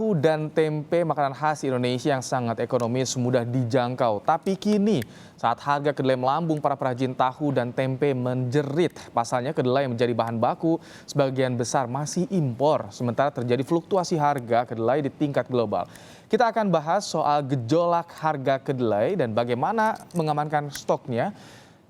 Tahu dan tempe makanan khas Indonesia yang sangat ekonomis mudah dijangkau. Tapi kini saat harga kedelai melambung, para perajin tahu dan tempe menjerit. Pasalnya kedelai yang menjadi bahan baku sebagian besar masih impor. Sementara terjadi fluktuasi harga kedelai di tingkat global. Kita akan bahas soal gejolak harga kedelai dan bagaimana mengamankan stoknya.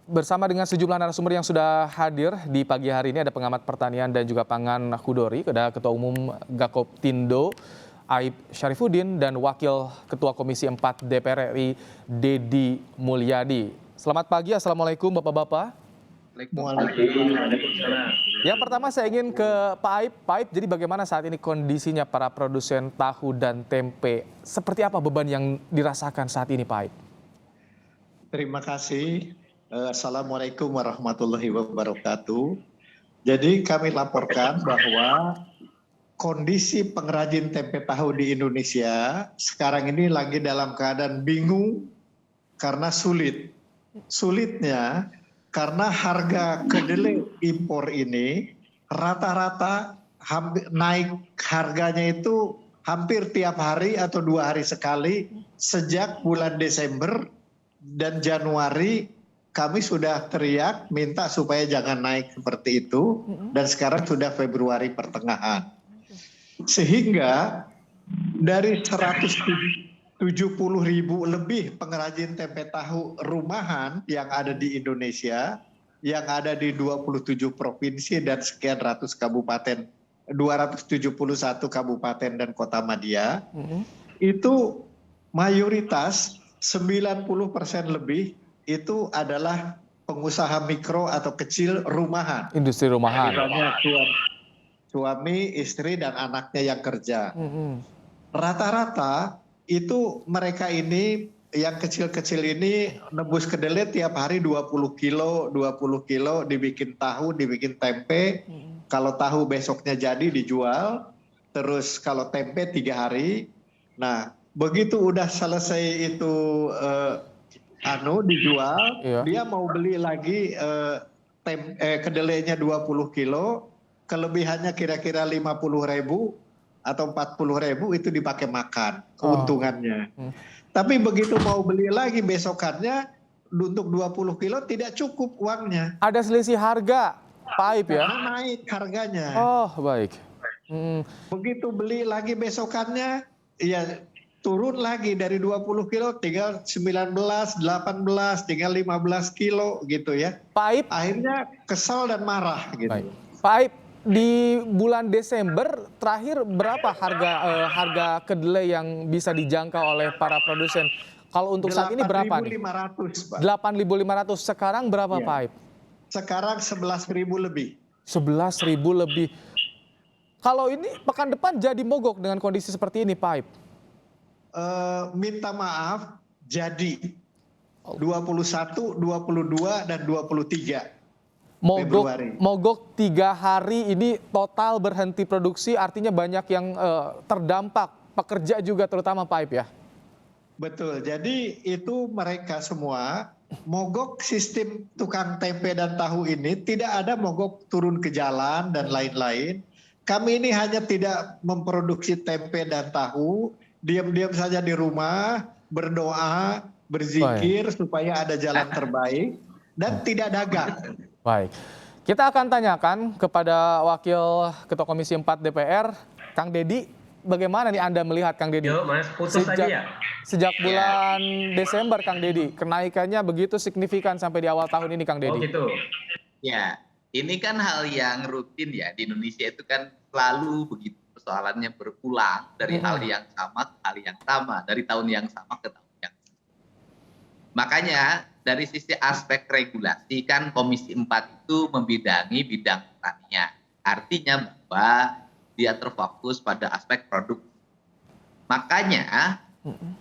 Bersama dengan sejumlah narasumber yang sudah hadir di pagi hari ini, ada pengamat pertanian dan juga pangan Hudori, ada Ketua Umum Gakoptindo Aib Syarifuddin dan Wakil Ketua Komisi 4 DPR RI Dedi Mulyadi. Selamat pagi, Assalamualaikum Bapak-Bapak. Waalaikumsalam. Yang pertama saya ingin ke Pak Aib. Pak Aib, jadi bagaimana saat ini kondisinya para produsen tahu dan tempe? Seperti apa beban yang dirasakan saat ini Pak Aib? Terima kasih. Assalamualaikum warahmatullahi wabarakatuh. Jadi kami laporkan bahwa kondisi pengrajin tempe tahu di Indonesia sekarang ini lagi dalam keadaan bingung karena sulit. Sulitnya karena harga kedelai impor ini rata-rata naik harganya itu hampir tiap hari atau 2 hari sekali sejak bulan Desember dan Januari. Kami sudah teriak minta supaya jangan naik seperti itu dan sekarang sudah Februari pertengahan. Sehingga dari 170.000 lebih pengrajin tempe tahu rumahan yang ada di Indonesia, yang ada di 27 provinsi dan sekian ratus kabupaten, 271 kabupaten dan kota madya, itu mayoritas 90% lebih itu adalah pengusaha mikro atau kecil rumahan. Industri rumahan. Misalnya suami, istri, dan anaknya yang kerja. Rata-rata itu mereka ini yang kecil-kecil ini nebus kedelai tiap hari 20 kilo dibikin tahu, dibikin tempe. Kalau tahu besoknya jadi dijual. Terus kalau tempe 3 hari. Nah, begitu udah selesai itu dijual, dia mau beli lagi kedelainya 20 kilo, kelebihannya kira-kira 50.000 atau 40.000 itu dipakai makan, keuntungannya. Tapi begitu mau beli lagi besokannya untuk 20 kilo tidak cukup uangnya. Ada selisih harga, Pak Aib ya? Karena naik harganya. Oh, baik. Begitu beli lagi besokannya, ya turun lagi dari 20 kilo tinggal 19, 18, tinggal 15 kilo gitu ya. Pak Aib. Akhirnya kesal dan marah gitu. Baik. Pak Aib, di bulan Desember terakhir berapa harga kedelai yang bisa dijangkau oleh para produsen? Kalau untuk saat ini berapa nih? 8.500, Pak. 8.500. Sekarang berapa, Pak Aib? Sekarang 11.000 lebih. 11.000 lebih. Kalau ini pekan depan jadi mogok dengan kondisi seperti ini, Pak Aib? Minta maaf, jadi 21, 22, dan 23 Februari. Mogok 3 hari ini total berhenti produksi, artinya banyak yang terdampak, pekerja juga terutama Pak Aib ya? Betul, jadi itu mereka semua mogok sistem tukang tempe dan tahu ini tidak ada mogok turun ke jalan dan lain-lain. Kami ini hanya tidak memproduksi tempe dan tahu, diam-diam saja di rumah, berdoa, berzikir supaya ada jalan terbaik dan tidak dagang. Baik. Kita akan tanyakan kepada Wakil Ketua Komisi 4 DPR, Kang Dedi, bagaimana nih Anda melihat Kang Dedi? Yo, Mas, putus aja ya. Sejak bulan Desember Kang Dedi, kenaikannya begitu signifikan sampai di awal tahun ini Kang Dedi. Oh gitu. Ya, ini kan hal yang rutin ya di Indonesia itu kan selalu begitu. Persoalannya berulang dari hal yang sama ke hal yang sama, dari tahun yang sama ke tahun yang sama. Makanya dari sisi aspek regulasi kan Komisi 4 itu membidangi bidang pertanian. Artinya bahwa dia terfokus pada aspek produk. Makanya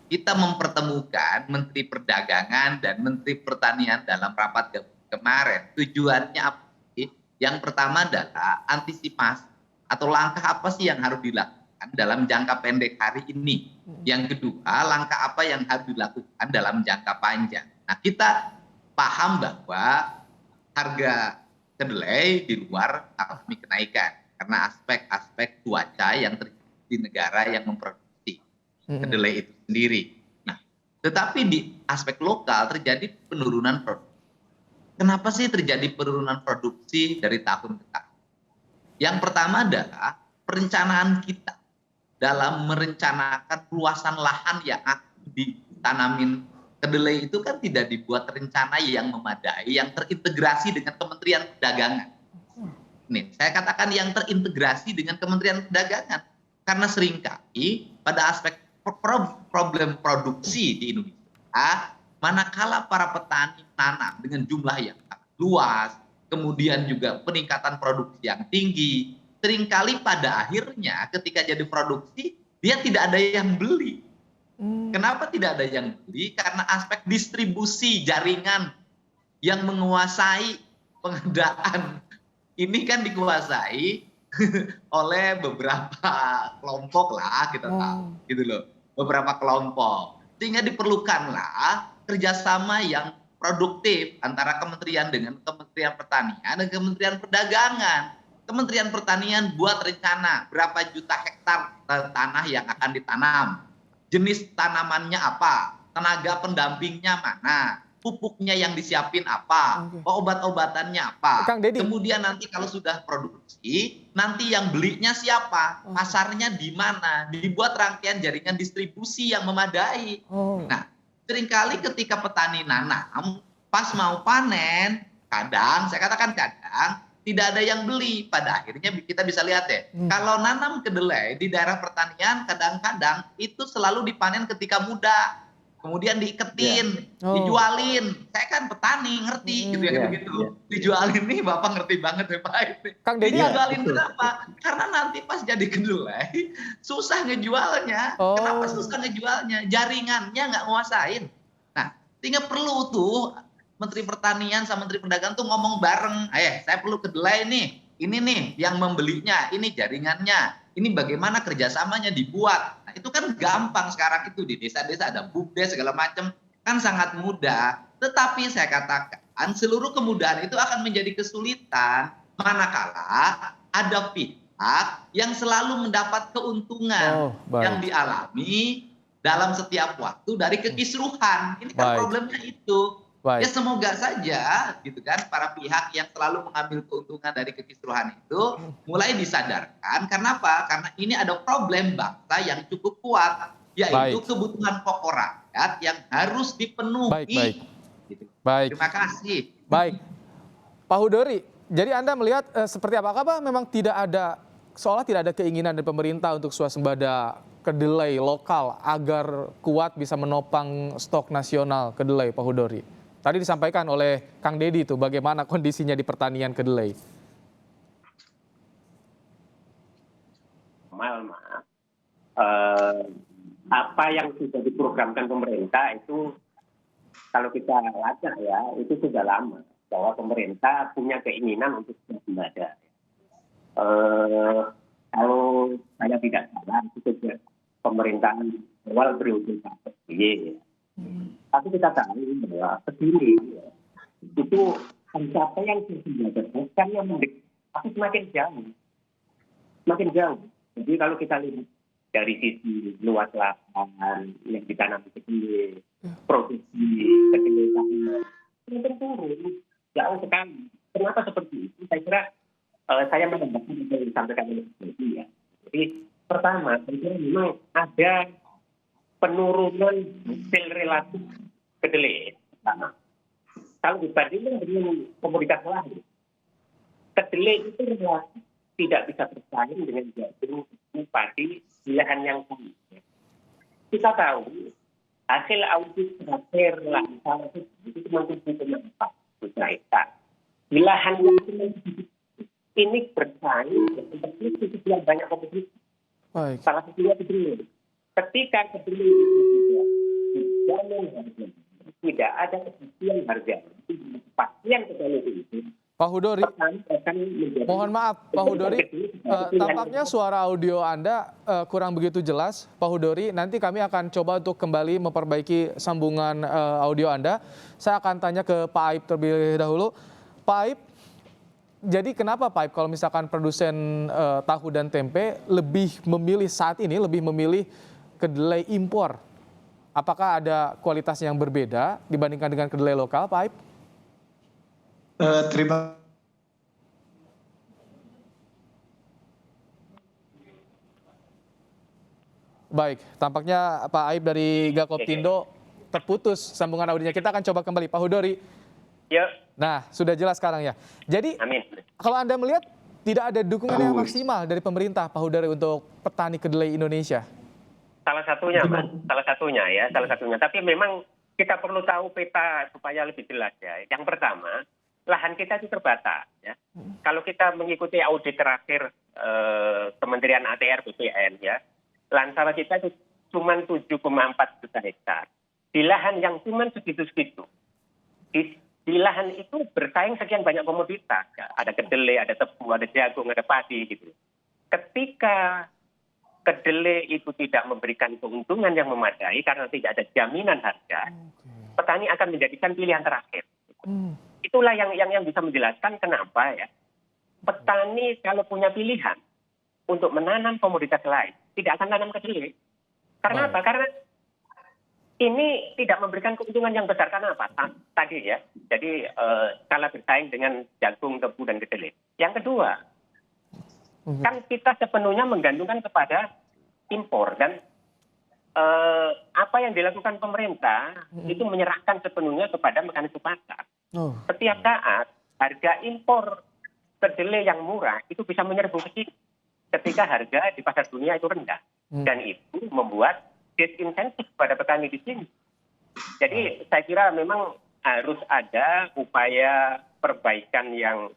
kita mempertemukan Menteri Perdagangan dan Menteri Pertanian dalam rapat kemarin. Tujuannya apa sih? Yang pertama adalah antisipasi atau langkah apa sih yang harus dilakukan dalam jangka pendek hari ini. Yang kedua, langkah apa yang harus dilakukan dalam jangka panjang. Nah, kita paham bahwa harga kedelai di luar alami kenaikan karena aspek-aspek cuaca yang terjadi di negara yang memproduksi kedelai itu sendiri. Nah, tetapi di aspek lokal terjadi penurunan produksi. Kenapa sih terjadi penurunan produksi dari tahun ke tahun? Yang pertama adalah perencanaan kita dalam merencanakan luasan lahan yang akan ditanamin kedelai itu kan tidak dibuat rencana yang memadai, yang terintegrasi dengan Kementerian Perdagangan. Nih, saya katakan yang terintegrasi dengan Kementerian Perdagangan. Karena seringkali pada aspek problem produksi di Indonesia, manakala para petani tanam dengan jumlah yang sangat luas, kemudian juga peningkatan produksi yang tinggi, seringkali pada akhirnya ketika jadi produksi, dia tidak ada yang beli. Kenapa tidak ada yang beli? Karena aspek distribusi jaringan yang menguasai pengadaan ini kan dikuasai oleh beberapa kelompok lah, kita tahu, gitu loh, beberapa kelompok. Sehingga diperlukanlah kerjasama yang produktif antara kementerian dengan Kementerian Pertanian dan Kementerian Perdagangan. Kementerian Pertanian buat rencana berapa juta hektar tanah yang akan ditanam, jenis tanamannya apa, tenaga pendampingnya mana, pupuknya yang disiapin apa, obat-obatannya apa. Kang Deddy. Kemudian nanti kalau sudah produksi, nanti yang belinya siapa, pasarnya di mana, dibuat rangkaian jaringan distribusi yang memadai. Nah, seringkali ketika petani nanam, pas mau panen, kadang, saya katakan kadang, tidak ada yang beli. Pada akhirnya kita bisa lihat ya, kalau nanam kedelai di daerah pertanian kadang-kadang itu selalu dipanen ketika muda. Kemudian diiketin, dijualin. Saya kan petani, ngerti gitu ya begitu. Dijualin nih, Bapak ngerti banget ya Pak. Kang Deddy, dijualin kenapa? Karena nanti pas jadi kedelai susah ngejualnya. Kenapa susah ngejualnya? Jaringannya nggak nguasain. Nah, sehingga perlu tuh Menteri Pertanian sama Menteri Perdagangan tuh ngomong bareng, saya perlu kedelai nih, ini nih yang membelinya, ini jaringannya, ini bagaimana kerjasamanya dibuat. Nah, itu kan gampang sekarang itu di desa-desa ada BUMDes segala macam, kan sangat mudah. Tetapi saya katakan seluruh kemudahan itu akan menjadi kesulitan manakala ada pihak yang selalu mendapat keuntungan yang dialami dalam setiap waktu dari kekisruhan. Ini kan problemnya itu. Ya semoga saja gitu kan para pihak yang selalu mengambil keuntungan dari kekisruhan itu mulai disadarkan. Karena apa? Karena ini ada problem bangsa yang cukup kuat, yaitu kebutuhan pokok rakyat yang harus dipenuhi. Terima kasih. Baik, Pak Hudori, jadi Anda melihat seperti apakah memang tidak ada, seolah tidak ada keinginan dari pemerintah untuk swasembada kedelai lokal agar kuat bisa menopang stok nasional kedelai, Pak Hudori? Tadi disampaikan oleh Kang Deddy itu bagaimana kondisinya di pertanian kedelai. Apa yang sudah diprogramkan pemerintah itu kalau kita baca ya itu sudah lama bahwa pemerintah punya keinginan untuk swasembada. Kalau saya tidak salah itu sudah pemerintahan awal periode Pak SBY. Tapi kita tahu bahwa Kediri itu pencapaian swasembada bukan yang mendekat, tapi semakin jauh. Jadi kalau kita lihat dari sisi luas lahan yang ditanam di Kediri, produksi kedelai itu turun jauh sekali. Kenapa seperti itu? Saya kira saya menambahkan yang disampaikan oleh Deddy ya. Jadi pertama, saya kira memang ada penurunan hasil relatif kedelai. Kalau dibandingkan dengan komoditas lain, kedelai itu relatif tidak bisa bersaing dengan jagung, padi, lahan yang sama. Kita tahu hasil audit terakhir lahan itu cuma 7,4 juta hektar. Di lahan yang ini bersaing dengan sekian banyak kompetisi. Salah satunya kedelai. Ketika kedelai itu dijamin harga, tidak ada kepastian harga. Kepastian kedelai itu. Pak Hudori, mohon maaf Pak Hudori, tampaknya suara audio Anda kurang begitu jelas. Pak Hudori, nanti kami akan coba untuk kembali memperbaiki sambungan audio Anda. Saya akan tanya ke Pak Aib terlebih dahulu. Pak Aib, Jadi kenapa Pak Aib kalau misalkan produsen tahu dan tempe lebih memilih saat ini lebih memilih kedelai impor? Apakah ada kualitas yang berbeda dibandingkan dengan kedelai lokal, Pak Aib? Terima Baik, tampaknya Pak Aib dari Gakoptindo terputus sambungan audionya. Kita akan coba kembali, Pak Hudori. Ya, Nah, sudah jelas sekarang ya. Jadi, amin. kalau Anda melihat tidak ada dukungan yang maksimal dari pemerintah, Pak Hudori, untuk petani kedelai Indonesia. Salah satunya, Mas. Salah satunya ya, salah satunya. Tapi memang kita perlu tahu peta supaya lebih jelas ya. Yang pertama, lahan kita itu terbatas ya. Kalau kita mengikuti audit terakhir Kementerian ATR BPN ya, lahan sawah kita itu cuma 7,4 juta hektar. Di lahan yang cuma segitu-segitu. Di lahan itu bersaing sekian banyak komoditas. Ya. Ada kedelai, ada tebu, ada jagung, ada padi gitu. Ketika kedelai itu tidak memberikan keuntungan yang memadai karena tidak ada jaminan harga, petani akan menjadikan pilihan terakhir. Itulah yang bisa menjelaskan kenapa ya petani kalau punya pilihan untuk menanam komoditas lain tidak akan tanam kedelai. Karena apa? Karena ini tidak memberikan keuntungan yang besar. Karena apa? Tadi ya, jadi kalah bersaing dengan jagung, tebu, dan kedelai. Yang kedua, kan kita sepenuhnya menggantungkan kepada impor. Dan apa yang dilakukan pemerintah itu menyerahkan sepenuhnya kepada mekanisme pasar. Setiap saat harga impor kedelai yang murah itu bisa menyerbu ke sini ketika harga di pasar dunia itu rendah. Dan itu membuat disinsentif pada petani di sini. Jadi saya kira memang harus ada upaya perbaikan yang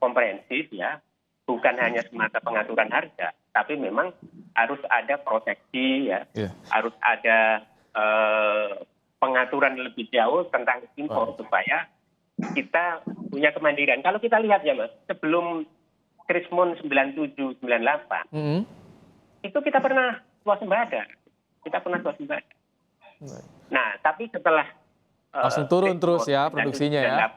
komprehensif ya, bukan hanya semata pengaturan harga, tapi memang harus ada proteksi ya, harus ada pengaturan lebih jauh tentang impor supaya kita punya kemandirian. Kalau kita lihat ya Mas, sebelum Krismon 97-98 itu kita pernah swasembada. Nah, tapi setelah langsung turun terus ya produksinya ya.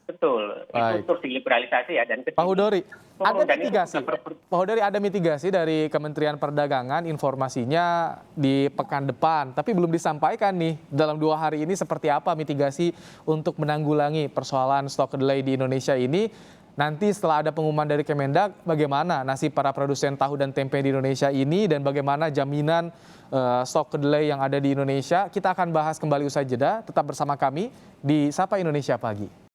Betul, itu terus diliberalisasi ya. Dan Pak Hudori, ada mitigasi. Pak Hudori, ada mitigasi dari Kementerian Perdagangan informasinya di pekan depan, tapi belum disampaikan nih dalam 2 hari ini seperti apa mitigasi untuk menanggulangi persoalan stok kedelai di Indonesia ini. Nanti setelah ada pengumuman dari Kemendag, bagaimana nasib para produsen tahu dan tempe di Indonesia ini dan bagaimana jaminan stok kedelai yang ada di Indonesia. Kita akan bahas kembali usai jeda. Tetap bersama kami di Sapa Indonesia Pagi.